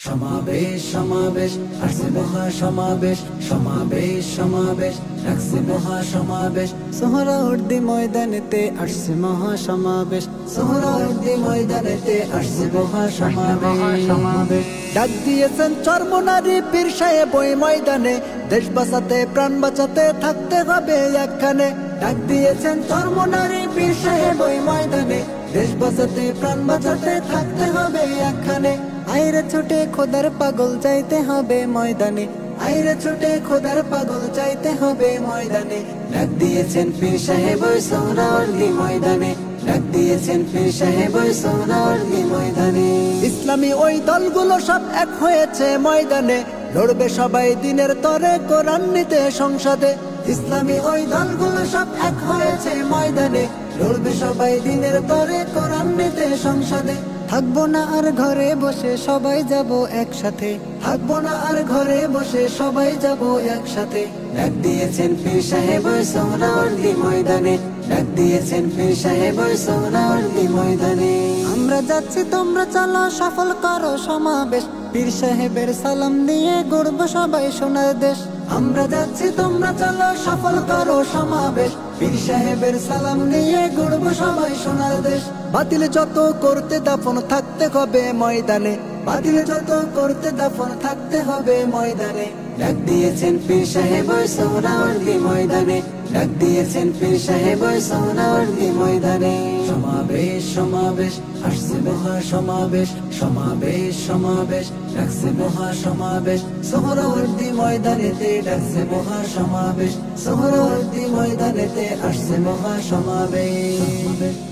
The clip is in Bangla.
সমাবেশ সমাবেশ আসছে মহা সমাবেশ সমাবেশ সমাবেশ ডাকছে মহা সমাবেশ সোহরাওয়ার্দী ময়দানেতে আসছে মহা সমাবেশ সোহরাওয়ার্দী ময়দানেতে আসছে মহা সমাবেশ ডাক দিয়েছেন চরমনারী পীর সাহেব ওই ময়দানে দেশ বাঁচাতে প্রাণ বাঁচাতে থাকতে হবে একখানে ডাক দিয়েছেন চরমনারী পীর সাহেব ওই ময়দানে দেশ বাঁচাতে প্রাণ বাঁচাতে থাকতে হবে একখানে আইরে ছুটে খোদার পাগল চাইতে হবে ময়দানে আইরে ছুটে খোদার পাগল চাইতে হবে ময়দানে ডাক দিয়েছেন পীর সাহেব ওই সোহরাওয়ার্দী ময়দানে ডাক দিয়েছেন পীর সাহেব ওই সোহরাওয়ার্দী ময়দানে ইসলামী ওই দলগুলো সব এক হয়েছে ময়দানে লড়বে সবাই দিনের তরে কোরআন নিতে সংসদে ইসলামী ওই দলগুলো সব এক হয়েছে ময়দানে লড়বে সবাই দিনের তরে কোরআন নিতে সংসদে থাকবো না আর ঘরে বসে সবাই যাব একসাথে থাকবো না আর ঘরে বসে সবাই যাব একসাথে ডাক দিয়েছেন পীর সাহেব ওই সোহরাওয়ার্দী ময়দানে ডাক দিয়েছেন পীর সাহেব ওই সোহরাওয়ার্দী ময়দানে আমরা যাচ্ছি তোমরা চলো সফল করো সমাবেশ পীর সাহেবের সালাম দিয়ে গড়ব সবাই সোনার দেশ আমরা যাচ্ছি তোমরা চলো সফল করো সমাবেশ পীর সাহেবের সালাম নিয়ে গড়ব সবাই সোনার দেশ বাতিল যত করতে দাফন থাকতে হবে ময়দানে বাতিল যত করতে দাফন থাকতে হবে ময়দানে ডাক দিয়েছেন পীর সাহেব ওই সোহরাওয়ার্দী ময়দানে ডাক দিয়েছেন পীর সাহেব ওই সোহরাওয়ার্দী ময়দানে সমাবেশ সমাবেশ আসছে মহা সমাবেশ সমাবেশ সমাবেশ ডাকছে মহা সমাবেশ সোহরাওয়ার্দী ময়দানেতে ডাকছে মহা সমাবেশ সোহরাওয়ার্দী ময়দানেতে আসছে মহা সমাবেশ।